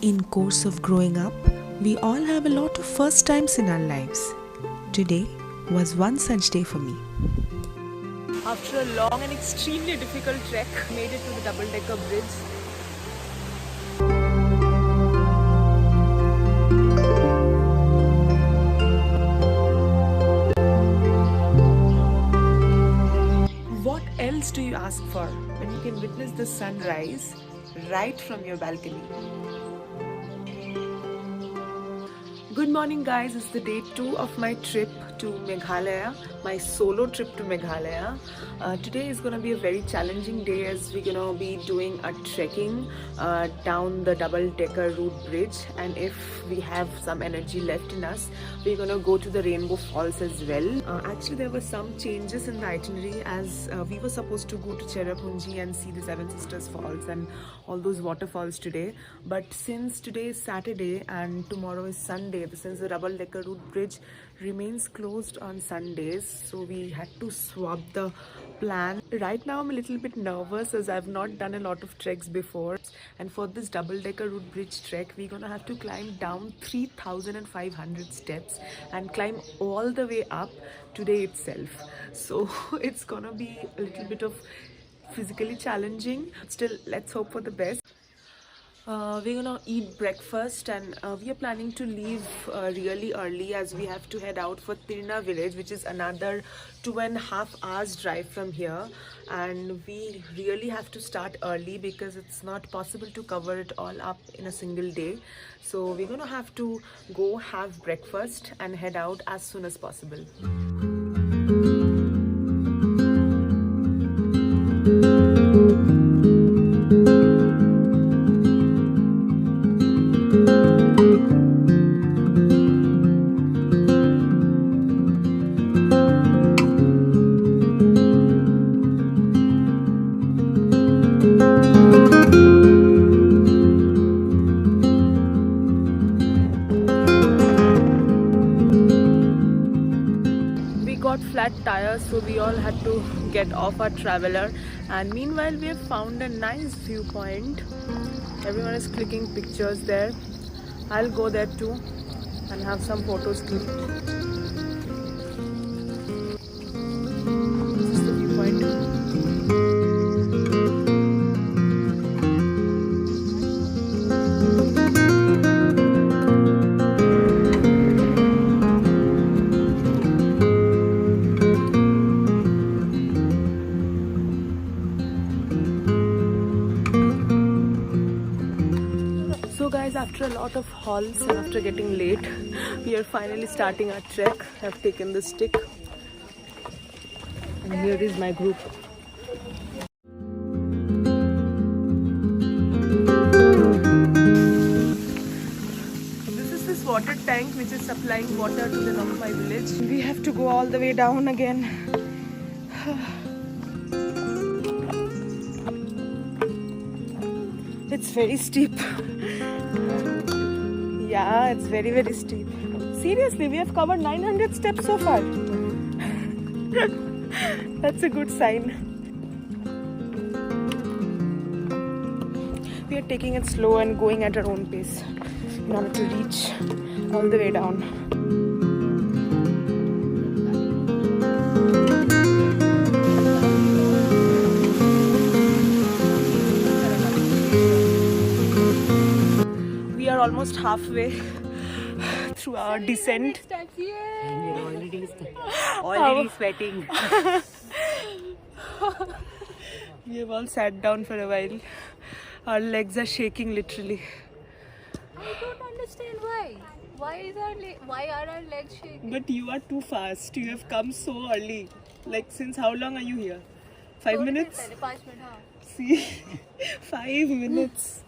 In course of growing up, we all have a lot of first times in our lives. Today was one such day for me. After a long and extremely difficult trek, made it to the double-decker bridge. What else do you ask for when you can witness the sunrise right from your balcony? Good morning guys, it's the day 2 of my trip to Meghalaya, my solo trip to Meghalaya. Today is going to be a very challenging day as we're going to be doing a trekking down the double-decker route bridge, and if we have some energy left in us, we're going to go to the Rainbow Falls as well. Actually there were some changes in the itinerary as we were supposed to go to Cherrapunji and see the Seven Sisters Falls and all those waterfalls today, but since today is Saturday and tomorrow is Sunday, since the double-decker route bridge remains closed on Sundays, so we had to swap the plan. Right now I'm a little bit nervous as I've not done a lot of treks before, and for this double-decker route bridge trek we're gonna have to climb down 3,500 steps and climb all the way up today itself. So it's gonna be a little bit of physically challenging. Still, let's hope for the best. We're gonna eat breakfast, and we are planning to leave really early as we have to head out for Tirna village, which is another 2.5 hours drive from here, and we really have to start early because it's not possible to cover it all up in a single day. So we're gonna have to go have breakfast and head out as soon as possible. Flat tires, so we all had to get off our traveler, and meanwhile we have found a nice viewpoint. Everyone is clicking pictures there. I'll go there too and have some photos clicked. This is the viewpoint. So guys, after a lot of hauls and after getting late, we are finally starting our trek. I've taken the stick and here is my group. This is this water tank which is supplying water to the Nampai village. We have to go all the way down again. It's very steep. Yeah, it's very, very steep. Seriously, we have covered 900 steps so far. That's a good sign. We are taking it slow and going at our own pace in order to reach all the way down. We are almost halfway through our descent. Already sweating. We have all sat down for a while. Our legs are shaking literally. I don't understand why. Why are our legs shaking? But you are too fast. You have come so early. Like, since how long are you here? 5 minutes? 5 minutes. See, 5 minutes.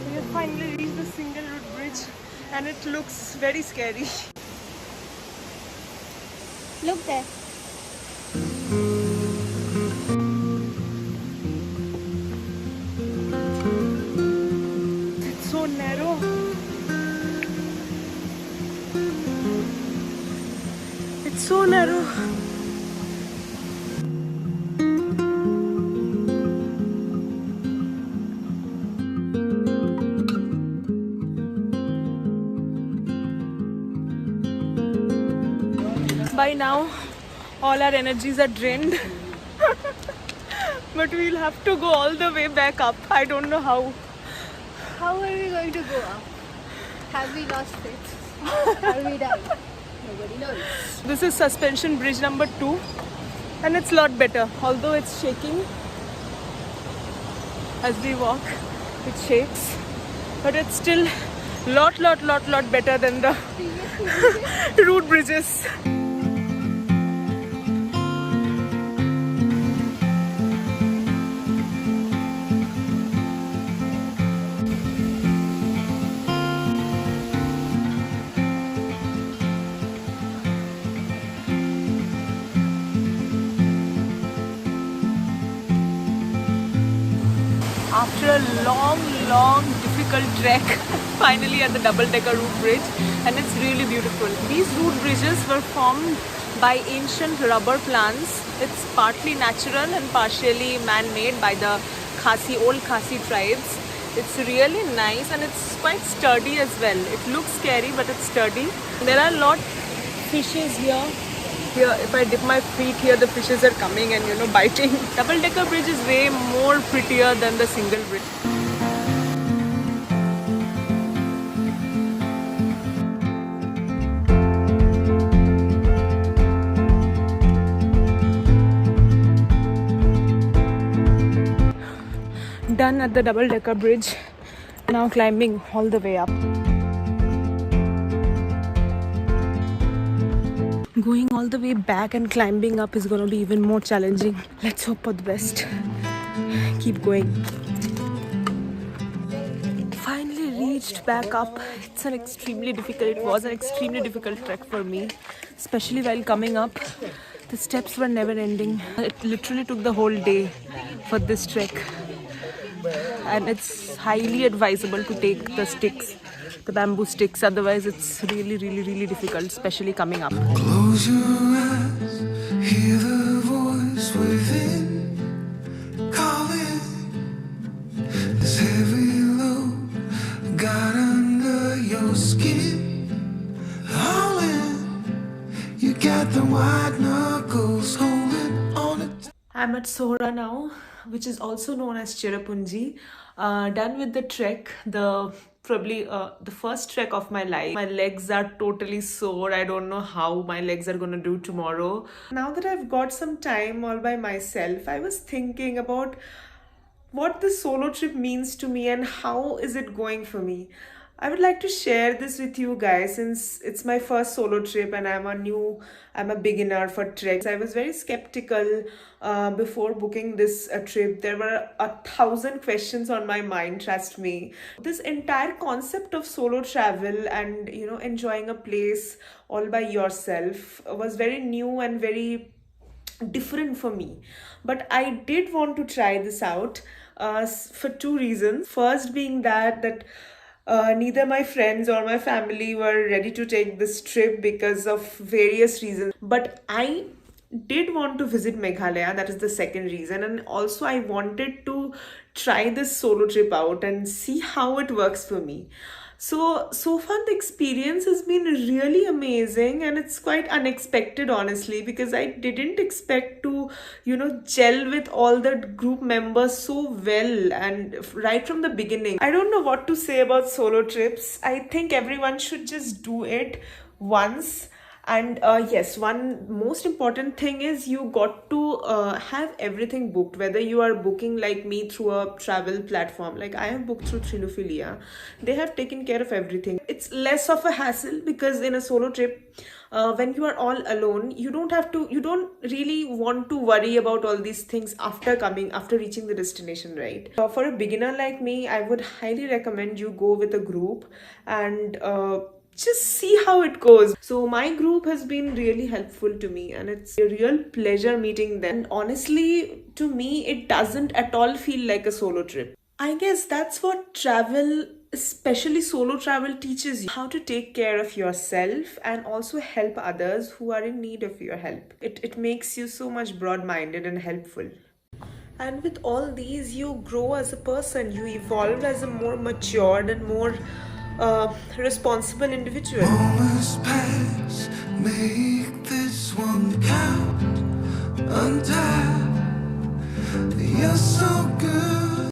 We have finally reached the single route bridge, and it looks very scary. Look there. It's so narrow. It's so narrow. By now, all our energies are drained. But we'll have to go all the way back up. I don't know how. How are we going to go up? Have we lost faith? Are we dying? Nobody knows. This is suspension bridge number 2, and it's a lot better. Although it's shaking as we walk, it shakes, but it's still lot better than the route bridges. After a long difficult trek, finally at the double-decker route bridge, and it's really beautiful. These route bridges were formed by ancient rubber plants. It's partly natural and partially man-made by the old Khasi tribes. It's really nice and it's quite sturdy as well. It looks scary, but it's sturdy. There are a lot of fishes here. Here, if I dip my feet here, the fishes are coming and biting. Double-decker bridge is way more prettier than the single bridge. Done at the double-decker bridge. Now climbing all the way up. Going all the way back and climbing up is going to be even more challenging. Let's hope for the best. Keep going. Finally reached back up. It was an extremely difficult trek for me, especially while coming up. The steps were never ending. It literally took the whole day for this trek. And it's highly advisable to take the bamboo sticks, otherwise it's really difficult, especially coming up. Close your eyes, hear the voice within calling. This heavy load got under your skin, hauling. You got the white knuckles holding on it. I'm at Sohra now, which is also known as Cherrapunji. Done with the trek, probably the first trek of my life. My legs are totally sore. I don't know how my legs are gonna do tomorrow. Now that I've got some time all by myself, I was thinking about what this solo trip means to me and how is it going for me. I would like to share this with you guys since it's my first solo trip and I'm a beginner for treks. I was very skeptical before booking this trip. There were 1,000 questions on my mind, trust me. This entire concept of solo travel and enjoying a place all by yourself was very new and very different for me. But I did want to try this out for 2 reasons. First being that neither my friends or my family were ready to take this trip because of various reasons. But I did want to visit Meghalaya, that is the second reason. And also I wanted to try this solo trip out and see how it works for me. So far the experience has been really amazing and it's quite unexpected, honestly, because I didn't expect to, gel with all the group members so well and right from the beginning. I don't know what to say about solo trips. I think everyone should just do it once. And yes, one most important thing is you got to have everything booked, whether you are booking like me through a travel platform, like I have booked through Trinophilia. They have taken care of everything. It's less of a hassle because in a solo trip, when you are all alone, you don't really want to worry about all these things after reaching the destination, right? For a beginner like me, I would highly recommend you go with a group and just see how it goes. So my group has been really helpful to me and it's a real pleasure meeting them. And honestly, to me, it doesn't at all feel like a solo trip. I guess that's what travel, especially solo travel, teaches you. How to take care of yourself and also help others who are in need of your help. It makes you so much broad-minded and helpful. And with all these, you grow as a person. You evolve as a more matured and more responsible individual. Moments pass, make this just one count untied. You're so good.